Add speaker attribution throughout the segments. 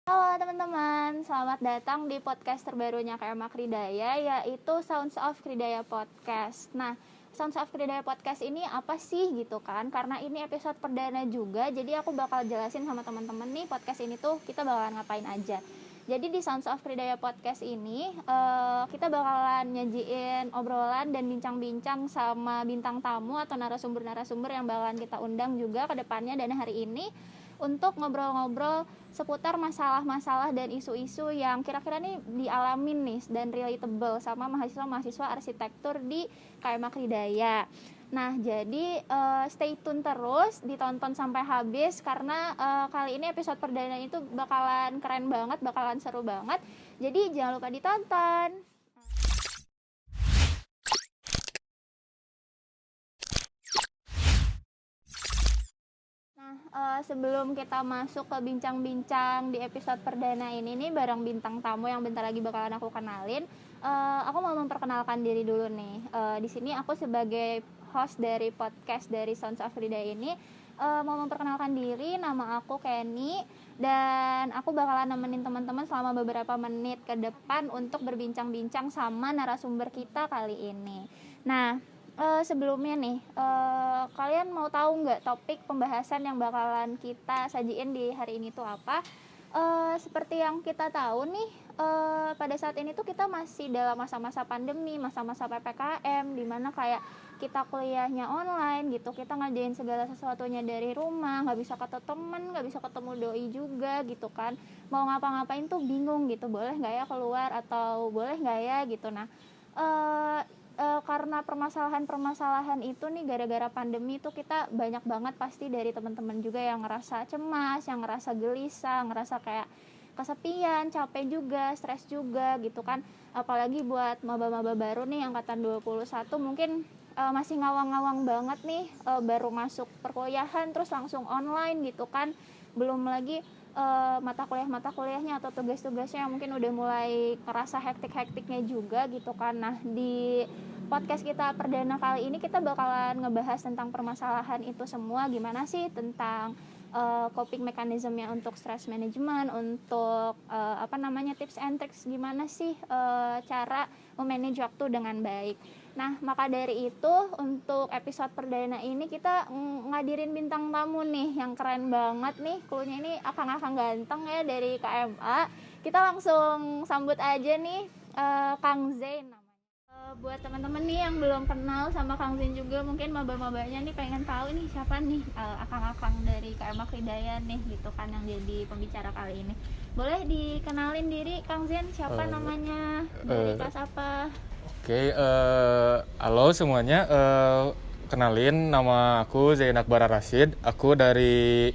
Speaker 1: Halo teman-teman, selamat datang di podcast terbarunya KMA Kridaya, yaitu Sounds of Kridaya Podcast. Nah, Sounds of Kridaya Podcast ini apa sih gitu kan? Karena ini episode perdana juga, jadi aku bakal jelasin sama teman-teman nih podcast ini tuh kita bakalan ngapain aja. Jadi di Sounds of Kridaya Podcast ini kita bakalan nyajiin obrolan dan bincang-bincang sama bintang tamu atau narasumber-narasumber yang bakalan kita undang juga ke depannya dan hari ini untuk ngobrol-ngobrol seputar masalah-masalah dan isu-isu yang kira-kira nih dialamin nih dan relatable sama mahasiswa-mahasiswa arsitektur di KMA Kridaya. Nah, jadi stay tune terus, ditonton sampai habis karena kali ini episode perdana itu bakalan keren banget, bakalan seru banget. Jadi jangan lupa ditonton. Sebelum kita masuk ke bincang-bincang di episode perdana ini nih bareng bintang tamu yang bentar lagi bakalan aku kenalin, aku mau memperkenalkan diri dulu nih. Di sini aku sebagai host dari podcast dari Sounds of Frida ini mau memperkenalkan diri, nama aku Kenny dan aku bakalan nemenin teman-teman selama beberapa menit ke depan untuk berbincang-bincang sama narasumber kita kali ini. Nah, sebelumnya nih, kalian mau tahu nggak topik pembahasan yang bakalan kita sajiin di hari ini tuh apa? Seperti yang kita tahu nih, pada saat ini tuh kita masih dalam masa-masa pandemi, masa-masa PPKM, dimana kayak kita kuliahnya online gitu, kita ngerjain segala sesuatunya dari rumah, nggak bisa ketemu temen, nggak bisa ketemu doi juga gitu kan. Mau ngapa-ngapain tuh bingung gitu, boleh nggak ya keluar atau boleh nggak ya gitu. Nah, karena permasalahan-permasalahan itu nih gara-gara pandemi itu kita banyak banget pasti dari teman-teman juga yang ngerasa cemas, yang ngerasa gelisah, ngerasa kayak kesepian, capek juga, stres juga gitu kan. Apalagi buat maba-maba baru nih angkatan 21 mungkin masih ngawang-ngawang banget nih, baru masuk perkuliahan terus langsung online gitu kan. Belum lagi mata kuliahnya atau tugas-tugasnya yang mungkin udah mulai kerasa hektik-hektiknya juga gitu kan. Nah, di podcast kita perdana kali ini kita bakalan ngebahas tentang permasalahan itu semua, gimana sih tentang coping mechanism-nya untuk stress management, untuk tips and tricks gimana sih cara memanage waktu dengan baik. Nah, maka dari itu untuk episode perdana ini kita ngadirin bintang tamu nih yang keren banget nih. Klunya ini akang-akang ganteng ya dari KMA. Kita langsung sambut aja nih Kang Zain. Buat teman-teman nih yang belum kenal sama Kang Zain juga, mungkin maba-mabanya nih pengen tahu nih siapa nih akang-akang dari KMA Kridaya nih gitu kan yang jadi pembicara kali ini. Boleh dikenalin diri Kang Zain, siapa namanya, dari kelas apa?
Speaker 2: Oke, halo semuanya. Kenalin, nama aku Zain Akbar Rashid. Aku dari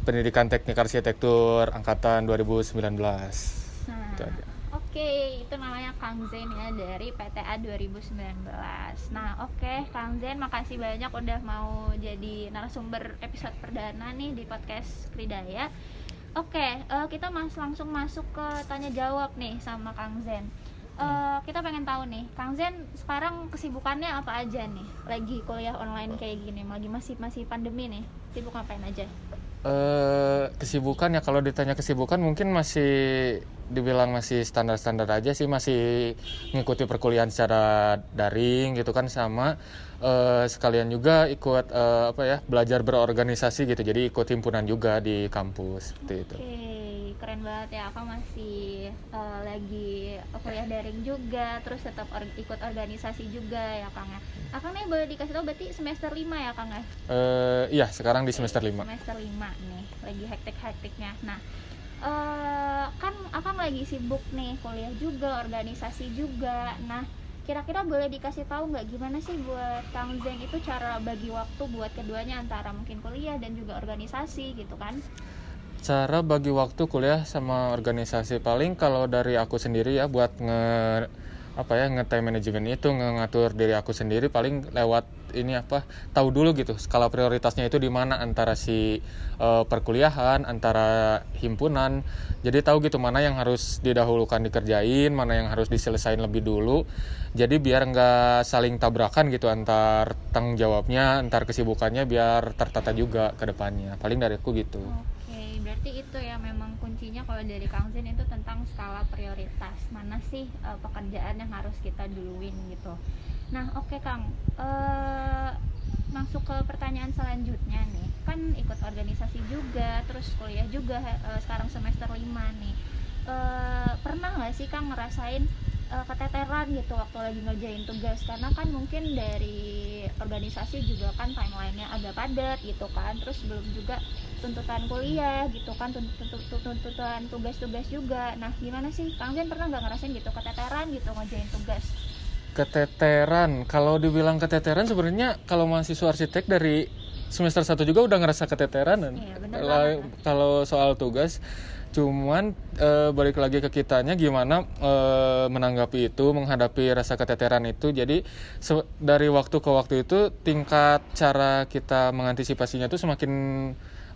Speaker 2: Pendidikan Teknik Arsitektur Angkatan 2019.
Speaker 1: Nah,
Speaker 2: Itu aja.
Speaker 1: Oke, itu namanya Kang Zain ya dari PTA 2019. Nah, oke, Kang Zain makasih banyak udah mau jadi narasumber episode perdana nih di podcast Kridaya. Oke, kita langsung masuk ke tanya jawab nih sama Kang Zain. Kita pengen tahu nih, Kang Zain sekarang kesibukannya apa aja nih? Lagi kuliah online kayak gini, lagi masih pandemi nih. Sibuk ngapain aja?
Speaker 2: Kesibukan ya, kalau ditanya kesibukan mungkin masih dibilang masih standar-standar aja sih, masih ngikuti perkuliahan secara daring gitu kan, sama sekalian juga ikut belajar berorganisasi gitu, jadi ikut himpunan juga di kampus seperti itu.
Speaker 1: Oke, keren banget ya. Aku masih lagi kuliah daring juga, terus tetap ikut organisasi juga ya Kang ya. Akang nih boleh dikasih tahu berarti semester 5 ya Kang ya?
Speaker 2: Iya, sekarang di semester 5.
Speaker 1: Semester 5 nih, lagi hektik-hektiknya. Nah, kan Akang lagi sibuk nih, kuliah juga, organisasi juga. Nah, kira-kira boleh dikasih tahu nggak gimana sih buat Kang Zain itu cara bagi waktu buat keduanya antara mungkin kuliah dan juga organisasi gitu kan?
Speaker 2: Cara bagi waktu kuliah sama organisasi, paling kalau dari aku sendiri ya, buat nge-time management itu, ngatur diri aku sendiri, paling lewat tahu dulu gitu skala prioritasnya itu di mana antara perkuliahan, antara himpunan. Jadi tahu gitu mana yang harus didahulukan dikerjain, mana yang harus diselesain lebih dulu. Jadi biar nggak saling tabrakan gitu antar tanggung jawabnya, antar kesibukannya, biar tertata juga ke depannya. Paling dari aku gitu.
Speaker 1: Oke, berarti itu ya memang kuncinya kalau dari Kang Zen itu tentang skala prioritas. Mana sih pekerjaan yang harus kita duluin gitu. Nah, oke Kang. Masuk ke pertanyaan selanjutnya nih. Kan ikut organisasi juga, terus kuliah juga sekarang semester 5 nih. Pernah nggak sih Kang ngerasain keteteran gitu waktu lagi ngerjain tugas, karena kan mungkin dari organisasi juga kan timelinenya agak padat gitu kan, terus belum juga tuntutan kuliah gitu kan, tuntutan tugas-tugas juga. Nah gimana sih Kang Zen, pernah nggak ngerasain gitu keteteran gitu ngerjain tugas?
Speaker 2: Keteteran, kalau dibilang keteteran sebenarnya kalau mahasiswa arsitek dari semester 1 juga udah ngerasa keteteran.
Speaker 1: Iya, bener banget.
Speaker 2: Kalau soal tugas, cuman balik lagi ke kitanya gimana menanggapi itu, menghadapi rasa keteteran itu. Jadi dari waktu ke waktu itu tingkat cara kita mengantisipasinya itu semakin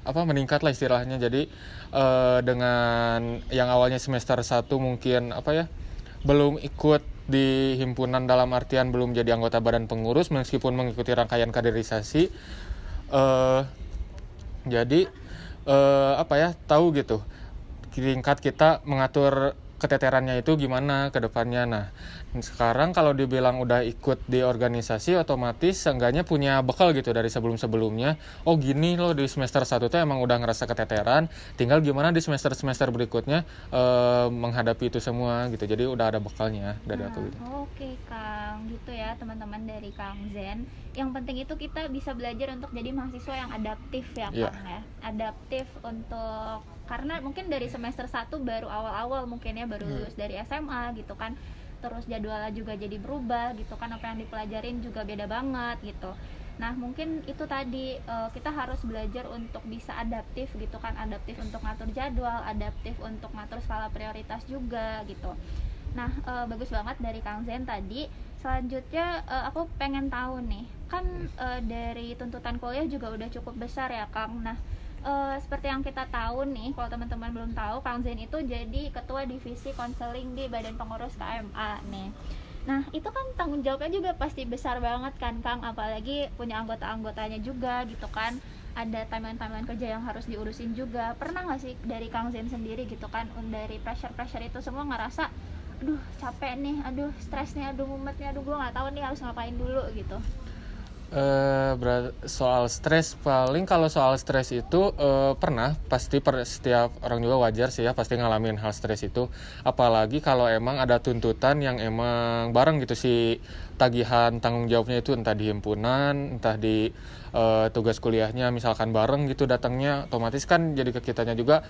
Speaker 2: meningkat lah istilahnya. Jadi dengan yang awalnya semester 1 mungkin belum ikut di himpunan, dalam artian belum jadi anggota badan pengurus meskipun mengikuti rangkaian kaderisasi, jadi tahu gitu tingkat kita mengatur keteterannya itu gimana ke depannya. Nah, sekarang kalau dibilang udah ikut di organisasi, otomatis seenggaknya punya bekal gitu dari sebelum-sebelumnya. Oh gini loh, di semester 1 tuh emang udah ngerasa keteteran, tinggal gimana di semester-semester berikutnya menghadapi itu semua gitu. Jadi udah ada bekalnya dari aku gitu.
Speaker 1: Oke Kang, gitu ya teman-teman dari Kang Zen. Yang penting itu kita bisa belajar untuk jadi mahasiswa yang adaptif ya Kang ya. Adaptif untuk, karena mungkin dari semester 1 baru awal-awal mungkin ya, baru lulus dari SMA gitu kan, terus jadwalnya juga jadi berubah gitu kan, apa yang dipelajarin juga beda banget gitu. Nah mungkin itu tadi kita harus belajar untuk bisa adaptif gitu kan, adaptif untuk ngatur jadwal, adaptif untuk ngatur skala prioritas juga gitu. Nah bagus banget dari Kang Zen tadi. Selanjutnya aku pengen tahu nih, kan dari tuntutan kuliah juga udah cukup besar ya Kang. Nah seperti yang kita tahu nih, kalau teman-teman belum tahu, Kang Zen itu jadi ketua divisi konseling di Badan Pengurus KMA nih. Nah itu kan tanggung jawabnya juga pasti besar banget kan Kang, apalagi punya anggota-anggotanya juga gitu kan, ada timeline kerja yang harus diurusin juga. Pernah nggak sih dari Kang Zen sendiri gitu kan, dari pressure itu semua ngerasa aduh capek nih, aduh stres nih, aduh mumet nih, aduh gue nggak tahu nih harus ngapain dulu gitu?
Speaker 2: Soal stres, paling kalau soal stres itu pernah, pasti setiap orang juga wajar sih ya pasti ngalamin hal stres itu, apalagi kalau emang ada tuntutan yang emang bareng gitu sih, tagihan tanggung jawabnya itu entah di himpunan, entah di tugas kuliahnya misalkan bareng gitu datangnya, otomatis kan jadi ke kitanya juga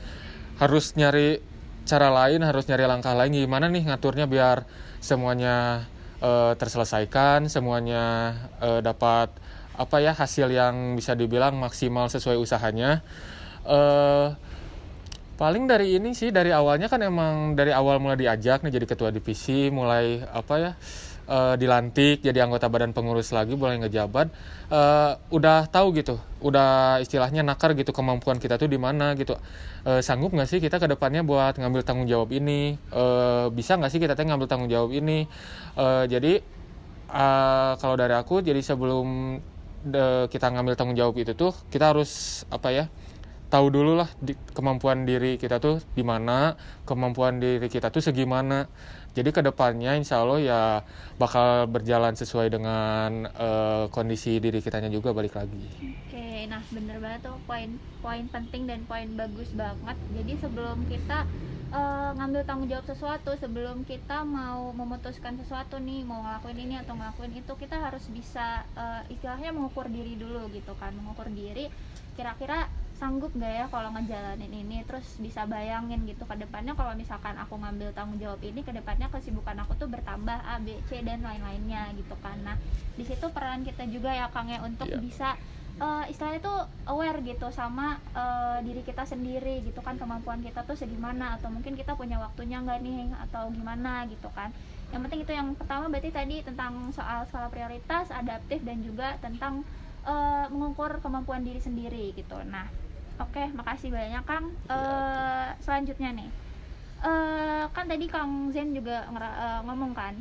Speaker 2: harus nyari cara lain, harus nyari langkah lain gimana nih ngaturnya biar semuanya terselesaikan, semuanya dapat hasil yang bisa dibilang maksimal sesuai usahanya. Paling dari ini sih, dari awalnya kan emang dari awal mulai diajak nih jadi ketua divisi, mulai dilantik jadi anggota badan pengurus lagi, mulai ngejabat, udah tahu gitu, udah istilahnya nakar gitu kemampuan kita tuh di mana gitu. Sanggup nggak sih kita ke depannya buat ngambil tanggung jawab ini, bisa nggak sih kita ngambil tanggung jawab ini. Jadi kalau dari aku, jadi sebelum kita ngambil tanggung jawab itu tuh kita harus tahu dulu lah kemampuan diri kita tuh di mana, kemampuan diri kita tuh segimana. Jadi kedepannya insya Allah ya bakal berjalan sesuai dengan kondisi diri kitanya juga balik lagi.
Speaker 1: Oke, nah bener banget tuh poin penting dan poin bagus banget. Jadi sebelum kita ngambil tanggung jawab sesuatu, sebelum kita mau memutuskan sesuatu nih, mau ngelakuin ini atau ngelakuin itu, kita harus bisa istilahnya mengukur diri dulu gitu kan, mengukur diri kira-kira sanggup gak ya kalau ngejalanin ini, terus bisa bayangin gitu ke depannya kalau misalkan aku ngambil tanggung jawab ini, ke depannya kesibukan aku tuh bertambah A, B, C dan lain-lainnya gitu kan. Nah di situ peran kita juga ya Kang ya untuk bisa istilahnya tuh aware gitu sama diri kita sendiri gitu kan, kemampuan kita tuh segimana, atau mungkin kita punya waktunya nggak nih atau gimana gitu kan. Yang penting itu yang pertama berarti tadi tentang soal skala prioritas, adaptif, dan juga tentang mengukur kemampuan diri sendiri gitu. Nah oke, makasih banyak Kang. Selanjutnya nih, kan tadi Kang Zen juga ngomong kan,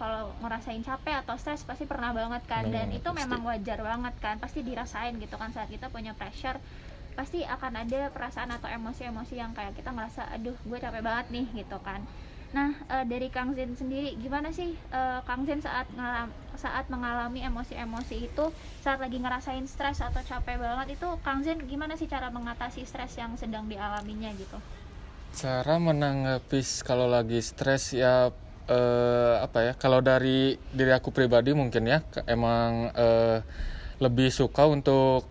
Speaker 1: kalau ngerasain capek atau stres pasti pernah banget kan, dan itu
Speaker 2: pasti.
Speaker 1: memang wajar banget kan, pasti dirasain gitu kan saat kita punya pressure pasti akan ada perasaan atau emosi-emosi yang kayak kita ngerasa aduh gue capek banget nih gitu kan. Nah, dari Kang Zen sendiri gimana sih Kang Zen saat mengalami emosi-emosi itu, saat lagi ngerasain stres atau capek banget itu, Kang Zen gimana sih cara mengatasi stres yang sedang dialaminya gitu?
Speaker 2: Cara menanggapi kalau lagi stres ya, apa ya, kalau dari diri aku pribadi mungkin ya emang lebih suka untuk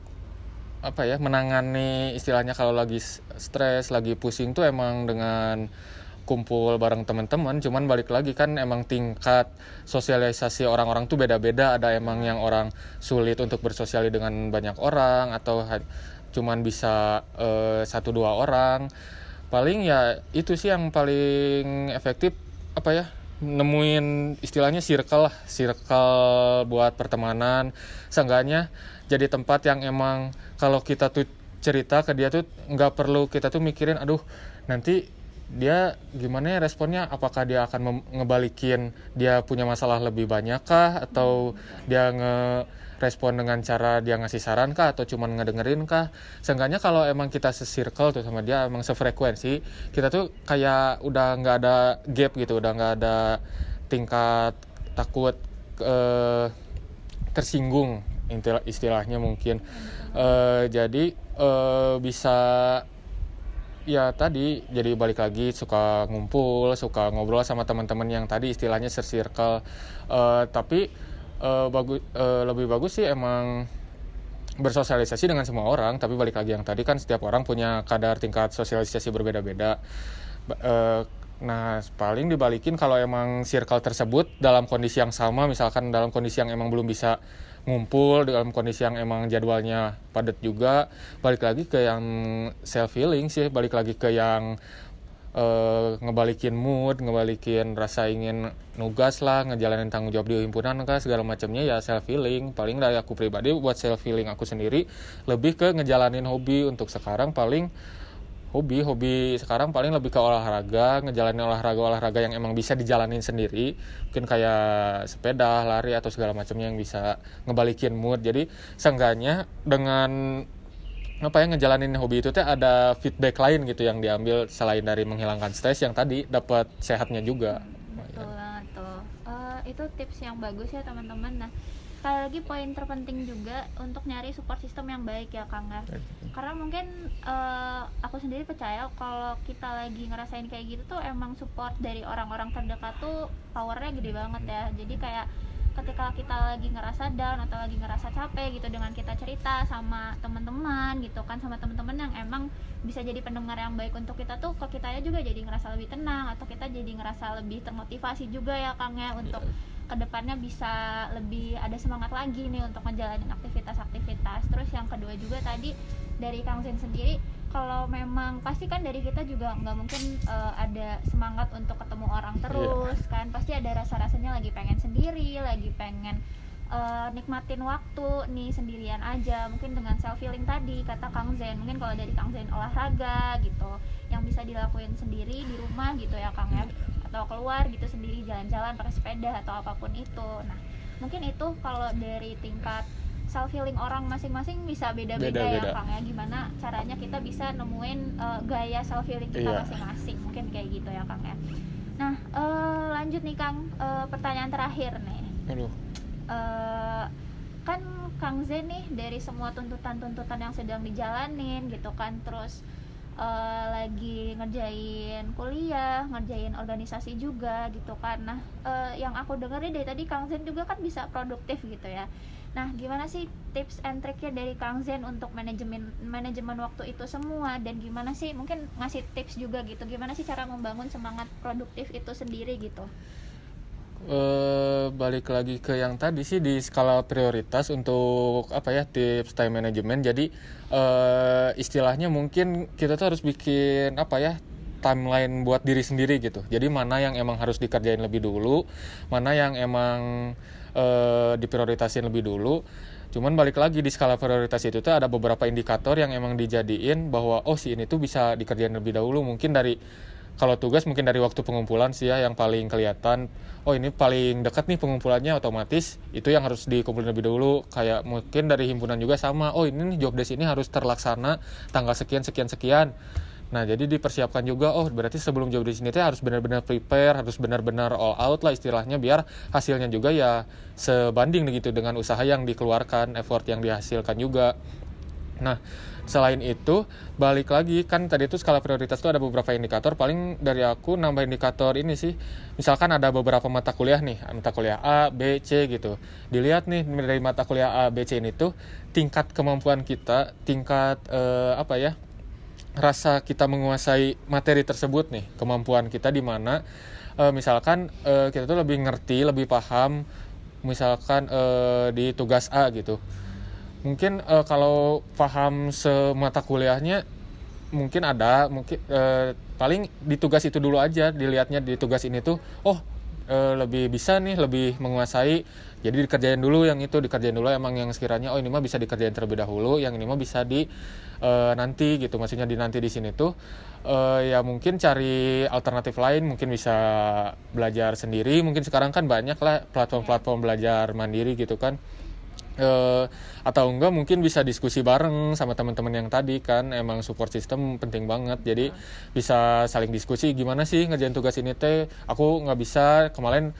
Speaker 2: apa ya, menangani istilahnya kalau lagi stres, lagi pusing tuh emang dengan kumpul bareng teman-teman. Cuman balik lagi kan emang tingkat sosialisasi orang-orang tuh beda-beda. Ada emang yang orang sulit untuk bersosialisasi dengan banyak orang atau cuman bisa 1-2 orang. Paling ya itu sih yang paling efektif, apa ya, nemuin istilahnya circle buat pertemanan. Seenggaknya jadi tempat yang emang kalau kita tuh cerita ke dia tuh nggak perlu kita tuh mikirin aduh nanti dia gimana ya responnya, apakah dia akan ngebalikin dia punya masalah lebih banyak kah, atau dia ngerespon dengan cara dia ngasih saran kah, atau cuman ngedengerin kah. Seenggaknya kalau emang kita se-circle tuh sama dia, emang sefrekuensi, kita tuh kayak udah nggak ada gap gitu, udah nggak ada tingkat takut tersinggung istilahnya mungkin. Jadi bisa ya tadi, jadi balik lagi suka ngumpul, suka ngobrol sama teman-teman yang tadi istilahnya circle. Tapi lebih bagus sih emang bersosialisasi dengan semua orang. Tapi balik lagi yang tadi kan setiap orang punya kadar tingkat sosialisasi berbeda-beda. Nah paling dibalikin kalau emang circle tersebut dalam kondisi yang sama, misalkan dalam kondisi yang emang belum bisa ngumpul, dalam kondisi yang emang jadwalnya padat juga, balik lagi ke yang self healing sih, balik lagi ke yang ngebalikin mood, ngebalikin rasa ingin nugas lah, ngejalanin tanggung jawab di himpunan kah, segala macamnya ya self healing. Paling dari aku pribadi buat self healing aku sendiri lebih ke ngejalanin hobi. Untuk sekarang paling hobi sekarang paling lebih ke olahraga, ngejalanin olahraga yang emang bisa dijalanin sendiri, mungkin kayak sepeda, lari atau segala macamnya yang bisa ngebalikin mood. Jadi seenggaknya dengan apa ya, ngejalanin hobi itu tuh ada feedback lain gitu yang diambil selain dari menghilangkan stres, yang tadi dapat sehatnya juga.
Speaker 1: Betul banget tuh. Itu tips yang bagus ya teman-teman. Nah, sekali lagi poin terpenting juga untuk nyari support system yang baik ya Kang ya. Karena mungkin aku sendiri percaya kalau kita lagi ngerasain kayak gitu tuh emang support dari orang-orang terdekat tuh powernya gede banget ya. Jadi kayak ketika kita lagi ngerasa down atau lagi ngerasa capek gitu, dengan kita cerita sama teman-teman gitu kan, sama teman-teman yang emang bisa jadi pendengar yang baik untuk kita tuh, ke kitanya juga jadi ngerasa lebih tenang, atau kita jadi ngerasa lebih termotivasi juga ya Kang ya, untuk kedepannya bisa lebih ada semangat lagi nih untuk ngejalanin aktivitas-aktivitas. Terus yang kedua juga tadi dari Kang Zen sendiri, kalau memang pasti kan dari kita juga nggak mungkin ada semangat untuk ketemu orang terus kan, pasti ada rasa-rasanya lagi pengen sendiri, lagi pengen nikmatin waktu nih sendirian aja, mungkin dengan self healing tadi kata Kang Zen. Mungkin kalau dari Kang Zen olahraga gitu yang bisa dilakuin sendiri di rumah gitu ya Kang ya, atau keluar gitu sendiri, jalan-jalan pakai sepeda atau apapun itu. Nah mungkin itu kalau dari tingkat self healing orang masing-masing bisa beda-beda ya Kang ya, gimana caranya kita bisa nemuin gaya self healing kita masing-masing, mungkin kayak gitu ya Kang ya. Nah lanjut nih Kang, pertanyaan terakhir nih. Kan Kang Zen nih dari semua tuntutan-tuntutan yang sedang dijalanin gitu kan, terus lagi ngerjain kuliah, ngerjain organisasi juga gitu kan. Nah yang aku dengerin dari tadi Kang Zen juga kan bisa produktif gitu ya. Nah gimana sih tips and triknya dari Kang Zen untuk manajemen waktu itu semua, dan gimana sih mungkin ngasih tips juga gitu, gimana sih cara membangun semangat produktif itu sendiri gitu?
Speaker 2: Balik lagi ke yang tadi sih, di skala prioritas untuk apa ya, tips time management. Jadi istilahnya mungkin kita tuh harus bikin apa ya, timeline buat diri sendiri gitu. Jadi mana yang emang harus dikerjain lebih dulu, mana yang emang diprioritasin lebih dulu. Cuman balik lagi di skala prioritas itu tuh ada beberapa indikator yang emang dijadiin bahwa oh si ini tuh bisa dikerjain lebih dahulu. Mungkin dari Kalau tugas mungkin dari waktu pengumpulan sih ya yang paling kelihatan. Oh ini paling dekat nih pengumpulannya, otomatis itu yang harus dikumpulin lebih dulu. Kayak mungkin dari himpunan juga sama. Oh ini nih job desk ini harus terlaksana tanggal sekian sekian sekian. Nah jadi dipersiapkan juga. Oh berarti sebelum job desk ini tuh harus benar-benar prepare, harus benar-benar all out lah istilahnya, biar hasilnya juga ya sebanding gitu dengan usaha yang dikeluarkan, effort yang dihasilkan juga. Nah, selain itu, balik lagi, kan tadi itu skala prioritas itu ada beberapa indikator, paling dari aku nambah indikator ini sih, misalkan ada beberapa mata kuliah nih, mata kuliah A, B, C gitu. Dilihat nih dari mata kuliah A, B, C ini tuh, tingkat kemampuan kita, tingkat rasa kita menguasai materi tersebut nih, kemampuan kita di mana, misalkan kita tuh lebih ngerti, lebih paham, misalkan di tugas A gitu. Mungkin kalau paham semata kuliahnya mungkin paling di tugas itu dulu aja, dilihatnya di tugas ini tuh lebih bisa nih, lebih menguasai, jadi dikerjain dulu emang yang sekiranya ini mah bisa dikerjain terlebih dahulu, yang ini mah bisa di nanti gitu, maksudnya di nanti di sini tuh ya mungkin cari alternatif lain, mungkin bisa belajar sendiri, mungkin sekarang kan banyak lah platform-platform belajar mandiri gitu kan. Atau enggak mungkin bisa diskusi bareng sama teman-teman yang tadi kan, emang support system penting banget, jadi bisa saling diskusi gimana sih ngerjain tugas ini teh, aku nggak bisa kemarin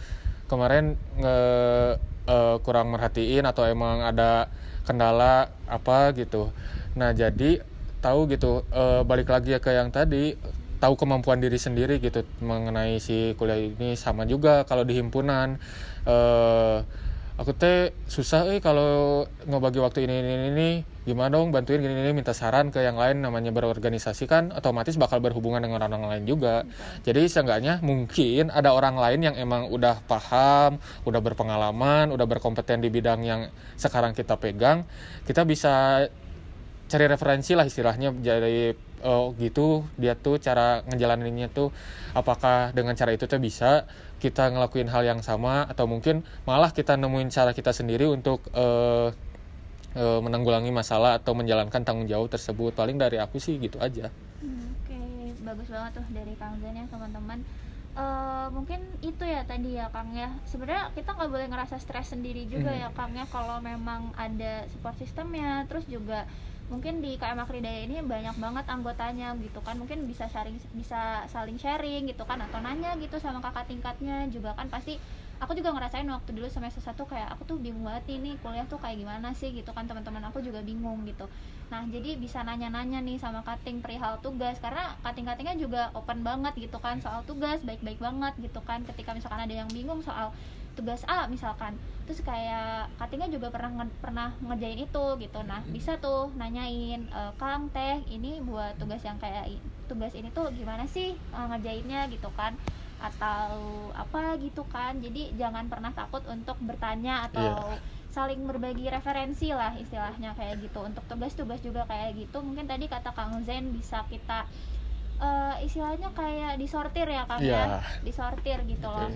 Speaker 2: kurang merhatiin atau emang ada kendala apa gitu. Nah jadi tahu gitu, balik lagi ya ke yang tadi, tahu kemampuan diri sendiri gitu mengenai si kuliah ini. Sama juga kalau di himpunan, aku teh susah kalau ngebagi waktu ini gimana dong, bantuin gini minta saran ke yang lain, namanya berorganisasi kan otomatis bakal berhubungan dengan orang lain juga. Jadi seenggaknya mungkin ada orang lain yang emang udah paham, udah berpengalaman, udah berkompeten di bidang yang sekarang kita pegang, kita bisa cari referensi lah istilahnya. Jadi gitu dia tuh cara ngejalaninnya tuh, apakah dengan cara itu tuh bisa kita ngelakuin hal yang sama, atau mungkin malah kita nemuin cara kita sendiri untuk menanggulangi masalah atau menjalankan tanggung jawab tersebut. Paling dari aku sih gitu aja.
Speaker 1: Oke, bagus banget tuh dari Kang Zen ya teman-teman. Mungkin itu ya tadi ya Kang ya, sebenarnya kita nggak boleh ngerasa stres sendiri juga ya Kang ya, kalau memang ada support systemnya. Terus juga mungkin di KM Akridaya ini banyak banget anggotanya gitu kan, mungkin bisa saling sharing gitu kan, atau nanya gitu sama kakak tingkatnya juga kan. Pasti aku juga ngerasain waktu dulu semester 1 kayak aku tuh bingung banget ini kuliah tuh kayak gimana sih gitu kan, teman-teman aku juga bingung gitu. Nah jadi bisa nanya-nanya nih sama kating perihal tugas, karena kating-katingnya juga open banget gitu kan soal tugas, baik-baik banget gitu kan. Ketika misalkan ada yang bingung soal tugas A misalkan, terus kayak katingnya juga pernah ngerjain itu gitu. Nah bisa tuh nanyain, Kang Teh ini buat tugas yang kayak tugas ini tuh gimana sih ngerjainnya gitu kan, atau apa gitu kan. Jadi jangan pernah takut untuk bertanya atau saling berbagi referensi lah istilahnya kayak gitu. Untuk tugas-tugas juga kayak gitu, mungkin tadi kata Kang Zen bisa kita istilahnya kayak disortir ya Kang ya, disortir gitu loh.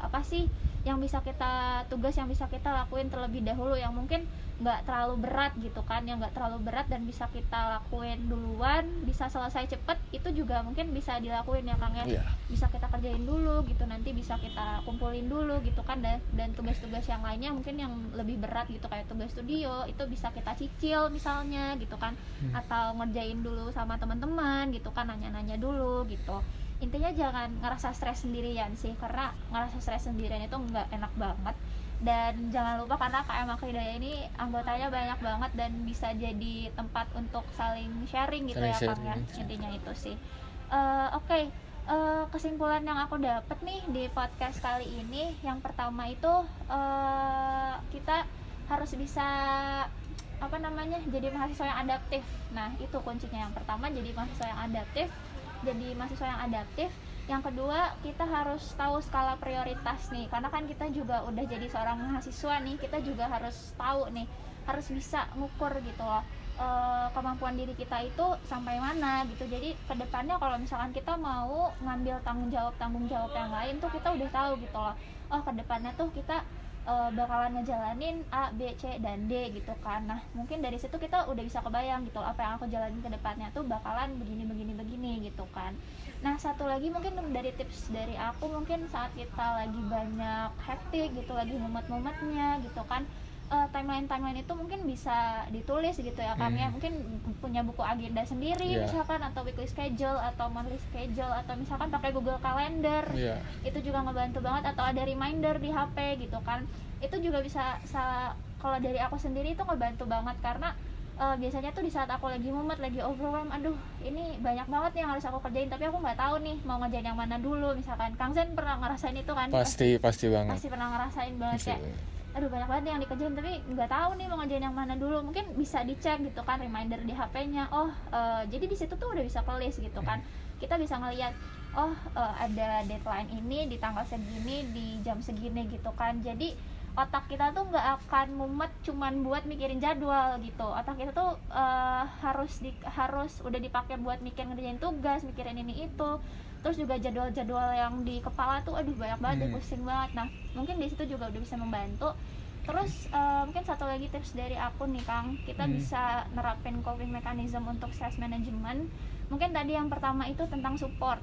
Speaker 1: Apa sih yang bisa kita tugas yang bisa kita lakuin terlebih dahulu, yang mungkin nggak terlalu berat gitu kan, yang nggak terlalu berat dan bisa kita lakuin duluan, bisa selesai cepet, itu juga mungkin bisa dilakuin ya Kang ya. Bisa kita kerjain dulu gitu, nanti bisa kita kumpulin dulu gitu kan. Dan tugas-tugas yang lainnya mungkin yang lebih berat gitu kayak tugas studio, itu bisa kita cicil misalnya gitu kan, atau ngerjain dulu sama teman-teman gitu kan, nanya-nanya dulu gitu. Intinya jangan ngerasa stres sendirian sih, karena ngerasa stres sendirian itu nggak enak banget. Dan jangan lupa karena KM Akridaya ini anggotanya banyak banget dan bisa jadi tempat untuk saling sharing gitu ya Kang ya. Intinya itu sih. Oke. Kesimpulan yang aku dapat nih di podcast kali ini, yang pertama itu kita harus bisa jadi mahasiswa yang adaptif. Nah itu kuncinya, yang pertama jadi mahasiswa yang adaptif. Yang kedua, kita harus tahu skala prioritas nih, karena kan kita juga udah jadi seorang mahasiswa nih, kita juga harus tahu nih, harus bisa ngukur gitu loh, kemampuan diri kita itu sampai mana gitu. Jadi kedepannya kalau misalkan kita mau ngambil tanggung jawab yang lain tuh, kita udah tahu gitu loh, kedepannya tuh kita bakalan ngejalanin A, B, C, dan D gitu kan. Nah mungkin dari situ kita udah bisa kebayang gitu, apa yang aku jalanin ke depannya tuh bakalan begini gitu kan. Nah, satu lagi mungkin dari tips dari aku, mungkin saat kita lagi banyak hektik gitu, lagi mumet-mumetnya gitu kan, timeline itu mungkin bisa ditulis gitu ya Kang ya, mungkin punya buku agenda sendiri misalkan, atau weekly schedule atau monthly schedule, atau misalkan pakai Google Calendar, itu juga ngebantu banget, atau ada reminder di HP gitu kan, itu juga bisa. Kalau dari aku sendiri itu ngebantu banget, karena biasanya tuh di saat aku lagi mumet, lagi overwhelmed, aduh ini banyak banget yang harus aku kerjain, tapi aku nggak tahu nih mau ngerjain yang mana dulu. Misalkan Kang Zen pernah ngerasain itu kan?
Speaker 2: Pasti banget.
Speaker 1: Pasti pernah ngerasain banget kayak, aduh banyak banget yang dikerjain tapi nggak tahu nih mau ngerjain yang mana dulu. Mungkin bisa dicek gitu kan, reminder di HP-nya. Jadi di situ tuh udah bisa ke-list gitu kan. Kita bisa ngelihat, ada deadline ini di tanggal segini, di jam segini gitu kan. Jadi otak kita tuh nggak akan mumet cuman buat mikirin jadwal gitu. Otak kita tuh harus udah dipakai buat mikir ngerjain tugas, mikirin ini itu. Terus juga jadwal-jadwal yang di kepala tuh aduh banyak banget deh, pusing banget. Nah, mungkin di situ juga udah bisa membantu. Terus mungkin satu lagi tips dari aku nih Kang, kita bisa nerapin coping mechanism untuk stress management. Mungkin tadi yang pertama itu tentang support.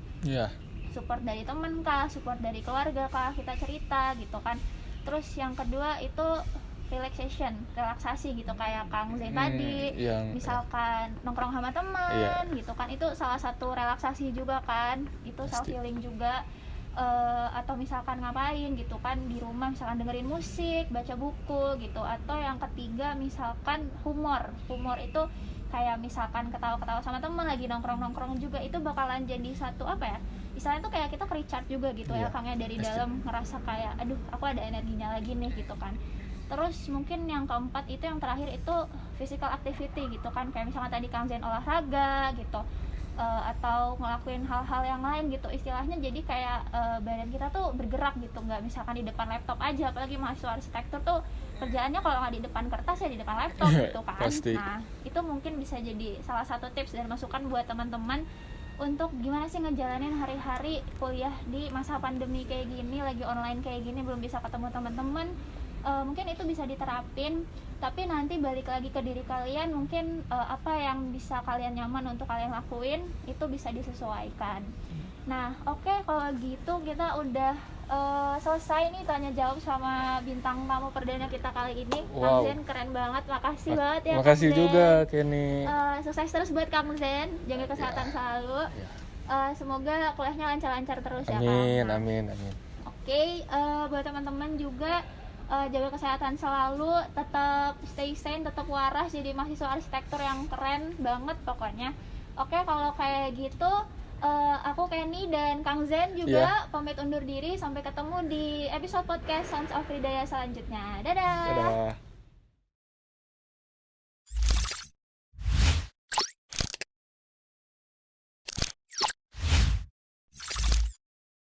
Speaker 1: Support dari teman kah, support dari keluarga kah, kita cerita gitu kan. Terus yang kedua itu relaksasi gitu, kayak Kang Zain tadi, misalkan nongkrong sama teman gitu kan, itu salah satu relaksasi juga kan, itu self healing juga. Atau misalkan ngapain gitu kan di rumah, misalkan dengerin musik, baca buku gitu. Atau yang ketiga misalkan humor itu kayak misalkan ketawa-ketawa sama teman, lagi nongkrong juga, itu bakalan jadi satu istilahnya tuh kayak kita recharge juga gitu ya Kang ya, dari dalam ngerasa kayak aduh aku ada energinya lagi nih gitu kan. Terus mungkin yang keempat itu, yang terakhir itu physical activity gitu kan, kayak misalnya tadi Kang Zain olahraga gitu, atau ngelakuin hal-hal yang lain gitu istilahnya. Jadi kayak badan kita tuh bergerak gitu, nggak misalkan di depan laptop aja. Apalagi mahasiswa arsitektur tuh kerjaannya kalau nggak di depan kertas ya di depan laptop gitu kan. Nah itu mungkin bisa jadi salah satu tips dan masukan buat teman-teman untuk gimana sih ngejalanin hari-hari kuliah di masa pandemi kayak gini, lagi online kayak gini, belum bisa ketemu teman-teman. Mungkin itu bisa diterapin, tapi nanti balik lagi ke diri kalian. Mungkin apa yang bisa kalian nyaman untuk kalian lakuin itu bisa disesuaikan. Nah oke, kalau gitu kita udah selesai nih tanya jawab sama bintang tamu perdana kita kali ini. Kang Zen keren banget, makasih banget ya.
Speaker 2: Makasih juga Kenny.
Speaker 1: Sukses terus buat Kang Zen, jaga kesehatan selalu. Semoga kuliahnya lancar-lancar terus ya Kang.
Speaker 2: Amin.
Speaker 1: Oke, buat teman-teman juga jaga kesehatan selalu, tetap stay sane, tetap waras, jadi mahasiswa arsitektur yang keren banget pokoknya. Oke, kalau kayak gitu aku Kenny dan Kang Zen juga pamit undur diri. Sampai ketemu di episode podcast Sounds of Hidayah selanjutnya. Dadah.